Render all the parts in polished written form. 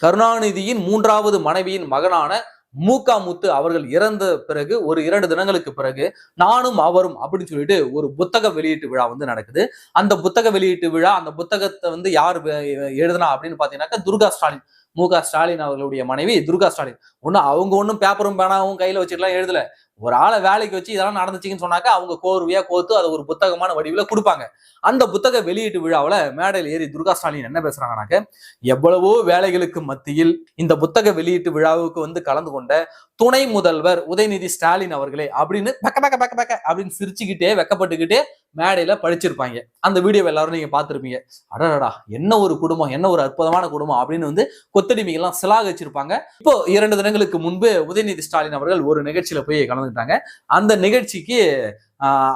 கருணாநிதியின் 3வது மனைவியின் மகனான முத்து அவர்கள் இறந்த பிறகு ஒரு 2 தினங்களுக்கு பிறகு நானும் அவரும் அப்படின்னு சொல்லிட்டு ஒரு புத்தக வெளியீட்டு விழா வந்து நடக்குது. அந்த புத்தக வெளியீட்டு விழா, அந்த புத்தகத்தை வந்து யார் எழுதுனா அப்படின்னு பாத்தீங்கன்னாக்கா துர்கா ஸ்டாலின், ஸ்டாலின் அவர்களுடைய மனைவி துர்கா ஸ்டாலின். அவங்க ஒன்னும் பேப்பரும் பேனாவும் கையில வச்சுக்கலாம் எழுதல. ஒரு ஆளை வேலைக்கு வச்சு இதெல்லாம் நடந்துச்சுன்னு சொன்னாக்கா அவங்க கோர்வையா கோத்து அதை ஒரு புத்தகமான வடிவில் கொடுப்பாங்க. அந்த புத்தக வெளியீட்டு விழாவில் மேடையில் ஏறி துர்கா ஸ்டாலின் என்ன பேசுறாங்கன்னாக்க, எவ்வளவோ வேலைகளுக்கு மத்தியில் இந்த புத்தக வெளியீட்டு விழாவுக்கு வந்து கலந்து கொண்ட துணை முதல்வர் உதயநிதி ஸ்டாலின் அவர்களே அப்படின்னு பக்க பக்க பக்க பக்க அப்படின்னு சிரிச்சுக்கிட்டே வெக்கப்பட்டுக்கிட்டே மேடையில படிச்சிருப்பாங்க. அந்த வீடியோ எல்லாரும் நீங்க பார்த்திருப்பீங்க. அடடா என்ன ஒரு குடும்பம், என்ன ஒரு அற்புதமான குடும்பம் அப்படின்னு வந்து கொத்தடிமைகள்லாம் சிலாகிச்சிருப்பாங்க. இப்போ 2 தினங்களுக்கு முன்பு உதயநிதி ஸ்டாலின் அவர்கள் ஒரு நிகழ்ச்சியில போய் கலந்துட்டாங்க. அந்த நிகழ்ச்சிக்கு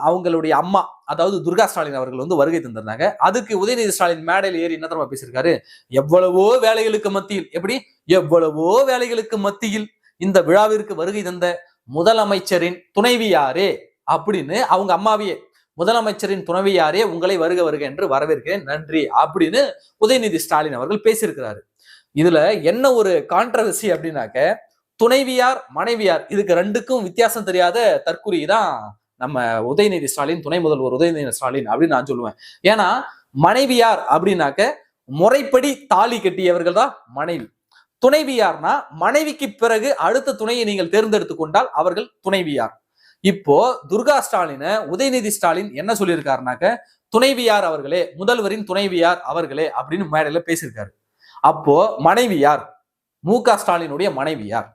அவங்களுடைய அம்மா, அதாவது துர்கா ஸ்டாலின் அவர்கள் வந்து வருகை தந்திருந்தாங்க. அதுக்கு உதயநிதி ஸ்டாலின் மேடையில் ஏறி என்ன தெரியுமா பேசியிருக்காரு, எவ்வளவோ வேலைகளுக்கு மத்தியில், எப்படி எவ்வளவோ வேலைகளுக்கு மத்தியில் இந்த விழாவிற்கு வருகை தந்த முதலமைச்சரின் துணைவியாரே அப்படின்னு அவங்க அம்மாவையே, முதலமைச்சரின் துணைவியாரே உங்களை வருக வருக என்று வரவேற்கிறேன், நன்றி அப்படின்னு உதயநிதி ஸ்டாலின் அவர்கள் பேசியிருக்கிறாரு. இதுல என்ன ஒரு கான்ட்ரவர்சி அப்படின்னாக்க, துணைவியார் மனைவியார் இதுக்கு 2க்கும் வித்தியாசம் தெரியாத தற்குறி தான் நம்ம உதயநிதி ஸ்டாலின், துணை முதல்வர் உதயநிதி ஸ்டாலின் அப்படின்னு நான் சொல்லுவேன். ஏன்னா மனைவியார் அப்படின்னாக்க முறைப்படி தாலி கட்டியவர்கள் தான் மனைவி. துணைவியார்னா மனைவிக்கு பிறகு அடுத்த துணையை நீங்கள் தேர்ந்தெடுத்து கொண்டால் அவர்கள் துணைவியார். இப்போ துர்கா ஸ்டாலின உதயநிதி ஸ்டாலின் என்ன சொல்லியிருக்காருனாக்க, துணைவியார் அவர்களே, முதல்வரின் துணைவியார் அவர்களே அப்படின்னு மேடையில பேசியிருக்காரு. அப்போ மனைவியார், ஸ்டாலினுடைய மனைவியார்.